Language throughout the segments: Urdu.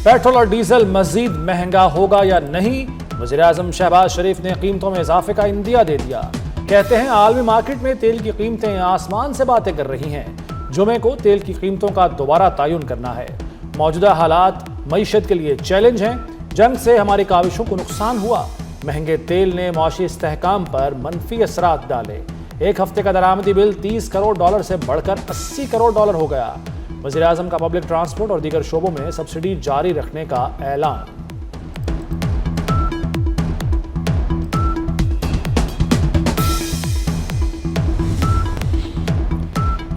پیٹرول اور ڈیزل مزید مہنگا ہوگا یا نہیں؟ وزیراعظم شہباز شریف نے قیمتوں میں اضافے کا اندیا دے دیا۔ کہتے ہیں عالمی مارکیٹ میں تیل کی قیمتیں آسمان سے باتیں کر رہی ہیں۔ جمعے کو تیل کی قیمتوں کا دوبارہ تعین کرنا ہے۔ موجودہ حالات معیشت کے لیے چیلنج ہیں۔ جنگ سے ہماری کاوشوں کو نقصان ہوا۔ مہنگے تیل نے معاشی استحکام پر منفی اثرات ڈالے۔ ایک ہفتے کا درآمدی بل $30 کروڑ سے بڑھ کر $80 کروڑ ہو گیا۔ وزیراعظم کا پبلک ٹرانسپورٹ اور دیگر شعبوں میں سبسڈی جاری رکھنے کا اعلان۔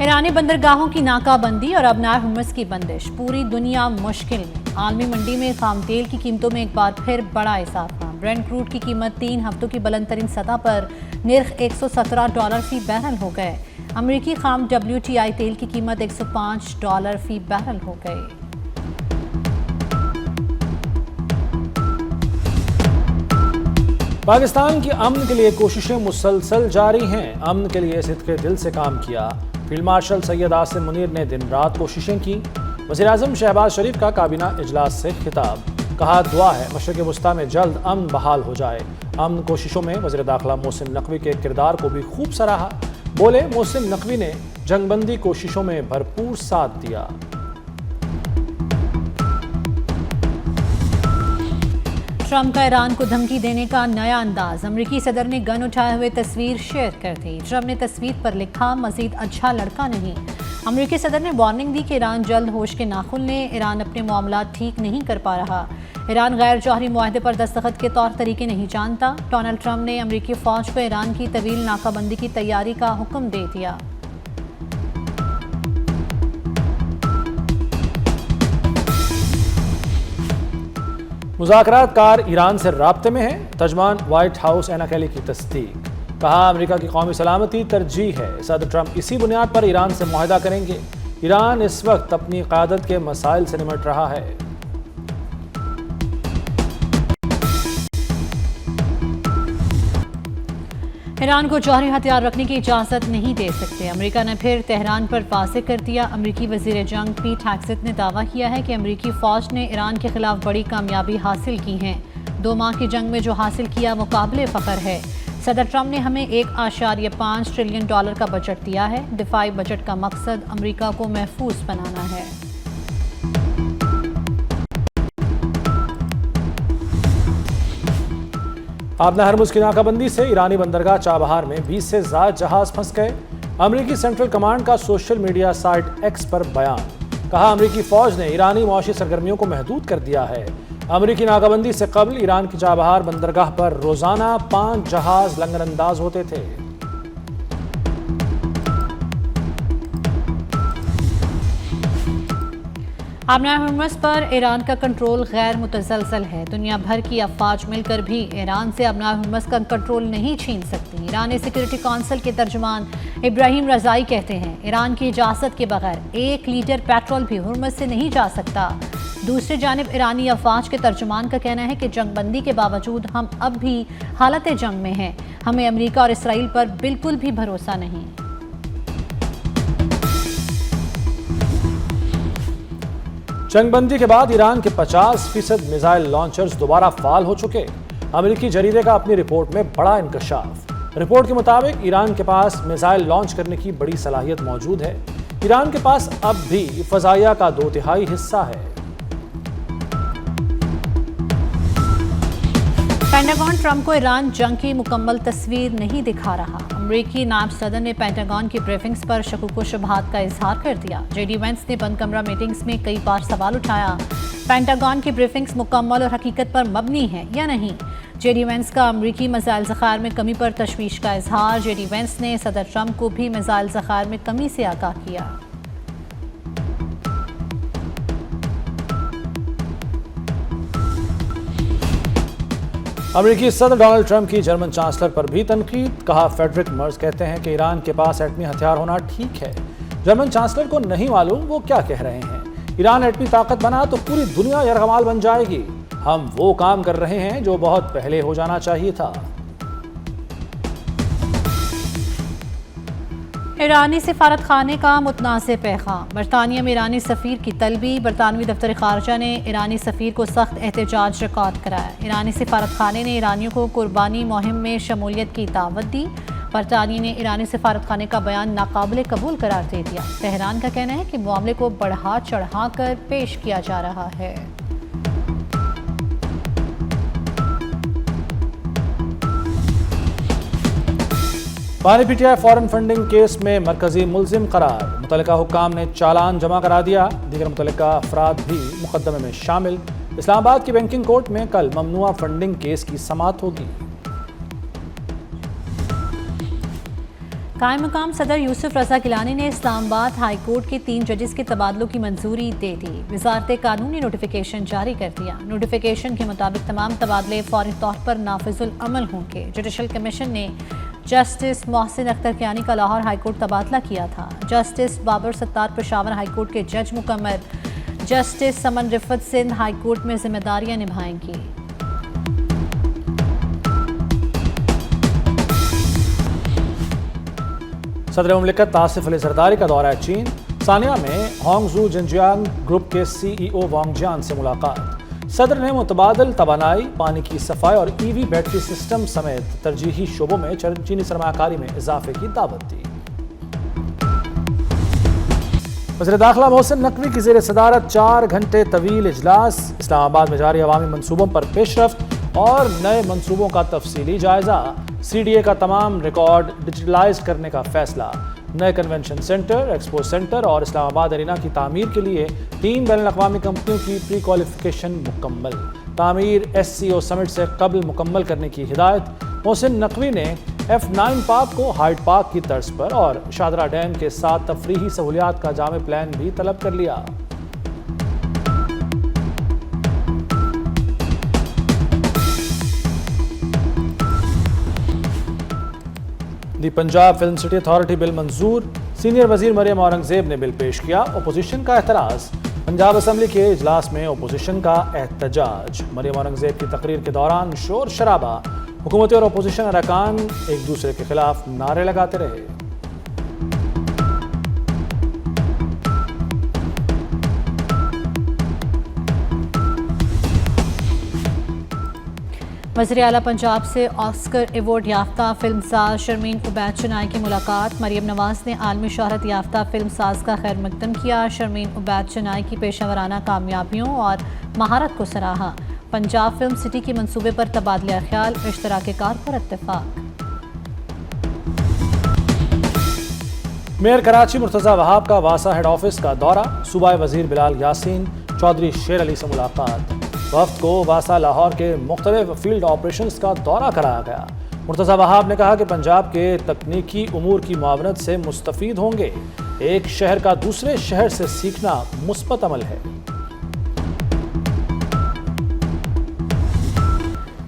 ایرانی بندرگاہوں کی ناکہ بندی اور ابنائے ہرمز کی بندش، پوری دنیا مشکل میں۔ عالمی منڈی میں خام تیل کی قیمتوں میں ایک بار پھر بڑا اضافہ۔ برنٹ کروڈ کی قیمت 3 ہفتوں کی بلند ترین سطح پر نرخ $117 فی بیرل ہو گئے۔ امریکی خام WTI تیل کی قیمت $105 فی بیرل ہو گئی۔ پاکستان کی امن کے لیے کوششیں مسلسل جاری ہیں۔ امن کے لیے صدقِ دل سے کام کیا۔ فیلڈ مارشل سید عاصم منیر نے دن رات کوششیں کی۔ وزیراعظم شہباز شریف کا کابینہ اجلاس سے خطاب۔ کہا دعا ہے مشرق وسطیٰ میں جلد امن بحال ہو جائے۔ امن کوششوں میں وزیر داخلہ محسن نقوی کے کردار کو بھی خوب سراہا۔ بولے محسن نقوی نے جنگ بندی کوششوں میں بھرپور ساتھ دیا۔ ٹرمپ کا ایران کو دھمکی دینے کا نیا انداز۔ امریکی صدر نے گن اٹھائے ہوئے تصویر شیئر کر دی۔ ٹرمپ نے تصویر پر لکھا مزید اچھا لڑکا نہیں۔ امریکی صدر نے وارننگ دی کہ ایران جلد ہوش کے ناخن لے۔ ایران اپنے معاملات ٹھیک نہیں کر پا رہا۔ ایران غیر جوہری معاہدے پر دستخط کے طور طریقے نہیں جانتا۔ ڈونلڈ ٹرمپ نے امریکی فوج کو ایران کی طویل ناکہ بندی کی تیاری کا حکم دے دیا۔ مذاکرات کار ایران سے رابطے میں ہیں۔ ترجمان وائٹ ہاؤس اینا کیلی کی تصدیق۔ کہا امریکہ کی قومی سلامتی ترجیح ہے۔ صدر ٹرمپ اسی بنیاد پر ایران سے معاہدہ کریں گے۔ ایران اس وقت اپنی قیادت کے مسائل سے نمٹ رہا ہے۔ ایران کو جوہری ہتھیار رکھنے کی اجازت نہیں دے سکتے۔ امریکہ نے پھر تہران پر واضح کر دیا۔ امریکی وزیر جنگ پیٹ ہیگسیت نے دعویٰ کیا ہے کہ امریکی فوج نے ایران کے خلاف بڑی کامیابی حاصل کی ہے۔ 2 ماہ کی جنگ میں جو حاصل کیا وہ قابل فخر ہے۔ صدر ٹرمپ نے ہمیں $1.5 ٹریلین کا بجٹ دیا ہے۔ دفاعی بجٹ کا مقصد امریکہ کو محفوظ بنانا ہے۔ ابنائے ہرمز کی ناکہ بندی سے ایرانی بندرگاہ چابہار میں 20 سے زائد جہاز پھنس گئے۔ امریکی سینٹرل کمانڈ کا سوشل میڈیا سائٹ ایکس پر بیان۔ کہا امریکی فوج نے ایرانی معاشی سرگرمیوں کو محدود کر دیا ہے۔ امریکی ناکہ بندی سے قبل ایران کی چابہار بندرگاہ پر روزانہ 5 جہاز لنگر انداز ہوتے تھے۔ ابنائے ہرمز پر ایران کا کنٹرول غیر متزلزل ہے۔ دنیا بھر کی افواج مل کر بھی ایران سے ابنائے ہرمز کا کنٹرول نہیں چھین سکتی۔ ایرانی سیکورٹی کونسل کے ترجمان ابراہیم رضائی کہتے ہیں ایران کی اجازت کے بغیر 1 لیٹر پیٹرول بھی ہرمز سے نہیں جا سکتا۔ دوسری جانب ایرانی افواج کے ترجمان کا کہنا ہے کہ جنگ بندی کے باوجود ہم اب بھی حالت جنگ میں ہیں۔ ہمیں امریکہ اور اسرائیل پر بالکل بھی بھروسہ نہیں۔ جنگ بندی کے بعد ایران کے 50% میزائل لانچرز دوبارہ فعال ہو چکے۔ امریکی جریدے کا اپنی رپورٹ میں بڑا انکشاف۔ رپورٹ کے مطابق ایران کے پاس میزائل لانچ کرنے کی بڑی صلاحیت موجود ہے۔ ایران کے پاس اب بھی فضائیہ کا 2/3 حصہ ہے۔ پینٹاگون ٹرمپ کو ایران جنگ کی مکمل تصویر نہیں دکھا رہا۔ امریکی نائب صدر نے پینٹاگون کی بریفنگز پر شکوک و شبہات کا اظہار کر دیا۔ جے ڈی وینس نے بند کمرہ میٹنگز میں کئی بار سوال اٹھایا، پینٹاگون کی بریفنگز مکمل اور حقیقت پر مبنی ہیں یا نہیں۔ جے ڈی وینس کا امریکی میزائل ذخائر میں کمی پر تشویش کا اظہار۔ جے ڈی وینس نے صدر ٹرمپ کو بھی میزائل ذخائر میں کمی سے آگاہ کیا۔ امریکی صدر ڈونلڈ ٹرمپ کی جرمن چانسلر پر بھی تنقید۔ کہا فیڈرک مرز کہتے ہیں کہ ایران کے پاس ایٹمی ہتھیار ہونا ٹھیک ہے۔ جرمن چانسلر کو نہیں معلوم وہ کیا کہہ رہے ہیں۔ ایران ایٹمی طاقت بنا تو پوری دنیا یرغمال بن جائے گی۔ ہم وہ کام کر رہے ہیں جو بہت پہلے ہو جانا چاہیے تھا۔ ایرانی سفارت خانے کا متنازع پیغام، برطانیہ میں ایرانی سفیر کی طلبی، برطانوی دفتر خارجہ نے ایرانی سفیر کو سخت احتجاج ریکارڈ کرایا۔ ایرانی سفارت خانے نے ایرانیوں کو قربانی مہم میں شمولیت کی دعوت دی۔ برطانیہ نے ایرانی سفارت خانے کا بیان ناقابل قبول قرار دے دیا۔ تہران کا کہنا ہے کہ معاملے کو بڑھا چڑھا کر پیش کیا جا رہا ہے۔ پانی P T I foreign funding case میں مرکزی ملزم قرار، متعلقہ حکام نے چالان جمع کرا دیا، دیگر متعلقہ افراد بھی مقدمے میں شامل۔ اسلام آباد کی بینکنگ کورٹ میں کل ممنوعہ فنڈنگ کیس کی سماعت ہوگی۔ قائم مقام صدر یوسف رضا گیلانی نے اسلام آباد ہائی کورٹ کے 3 ججز کے تبادلوں کی منظوری دے دی۔ وزارت قانون نے نوٹیفیکیشن جاری کر دیا۔ نوٹیفیکیشن کے مطابق تمام تبادلے فوری طور پر نافذ العمل ہوں گے۔ جوڈیشل کمیشن نے جسٹس محسن اختر کیانی کا لاہور ہائی کورٹ تبادلہ کیا تھا۔ جسٹس بابر ستار پشاور ہائی کورٹ کے جج مکمل، جسٹس سمن رفت سندھ ہائی کورٹ میں ذمہ داریاں نبھائیں گی۔ صدر مملکت آصف علی زرداری کا دورہ چین، ثانیہ میں ہانگ زو جنجیانگ گروپ کے سی ای او وانگ جان سے ملاقات۔ صدر نے متبادل توانائی، پانی کی صفائی اور ای وی بیٹری سسٹم سمیت ترجیحی شعبوں میں چینی سرمایہ کاری میں اضافے کی دعوت دی۔ وزیر داخلہ محسن نقوی کی زیر صدارت 4 گھنٹے طویل اجلاس، اسلام آباد میں جاری عوامی منصوبوں پر پیش رفت اور نئے منصوبوں کا تفصیلی جائزہ۔ سی ڈی اے کا تمام ریکارڈ ڈیجیٹلائز کرنے کا فیصلہ۔ نئے کنونشن سینٹر، ایکسپو سینٹر اور اسلام آباد ارینا کی تعمیر کے لیے 3 بین الاقوامی کمپنیوں کی پری کوالیفیکیشن مکمل۔ تعمیر ایس سی او سمٹ سے قبل مکمل کرنے کی ہدایت۔ محسن نقوی نے F9 پارک کو ہائیڈ پارک کی طرز پر اور شادرہ ڈیم کے ساتھ تفریحی سہولیات کا جامع پلان بھی طلب کر لیا۔ دی پنجاب فلم سٹی اتھارٹی بل منظور، سینئر وزیر مریم اورنگزیب نے بل پیش کیا۔ اپوزیشن کا اعتراض، پنجاب اسمبلی کے اجلاس میں اپوزیشن کا احتجاج۔ مریم اورنگزیب کی تقریر کے دوران شور شرابہ، حکومتی اور اپوزیشن ارکان ایک دوسرے کے خلاف نعرے لگاتے رہے۔ وزیر اعلیٰ پنجاب سے آسکر ایوارڈ یافتہ فلم ساز شرمین عبید چنائی کی ملاقات۔ مریم نواز نے عالمی شہرت یافتہ فلم ساز کا خیر مقدم کیا۔ شرمین عبید چنائی کی پیشہ ورانہ کامیابیوں اور مہارت کو سراہا۔ پنجاب فلم سٹی کے منصوبے پر تبادلہ خیال، اشتراک کار پر اتفاق۔ میئر کراچی مرتضی وہاب کا واسا ہیڈ آفس کا دورہ، صوبائی وزیر بلال یاسین، چودھری شیر علی سے ملاقات۔ وفد کو واسا لاہور کے مختلف فیلڈ آپریشنز کا دورہ کرایا گیا۔ مرتضی وہاب نے کہا کہ پنجاب کے تکنیکی امور کی معاونت سے مستفید ہوں گے۔ ایک شہر کا دوسرے شہر سے سیکھنا مثبت عمل ہے۔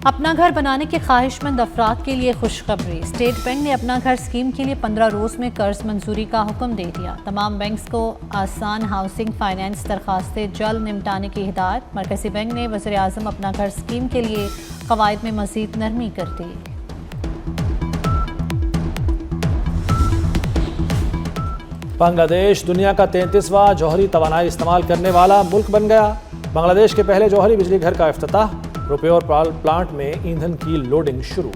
اپنا گھر بنانے کے خواہش مند افراد کے لیے خوشخبری، اسٹیٹ بینک نے اپنا گھر اسکیم کے لیے 15 روز میں قرض منظوری کا حکم دے دیا۔ تمام بینکس کو آسان ہاؤسنگ فائنانس درخواستیں جلد نمٹانے کی ہدایت۔ مرکزی بینک نے وزیر اعظم اپنا گھر اسکیم کے لیے قواعد میں مزید نرمی کر دی۔ بنگلہ دیش دنیا کا 33واں جوہری توانائی استعمال کرنے والا ملک بن گیا۔ بنگلہ دیش کے پہلے جوہری بجلی گھر کا افتتاح، روپیور پلانٹ میں ایندھن کی لوڈنگ شروع۔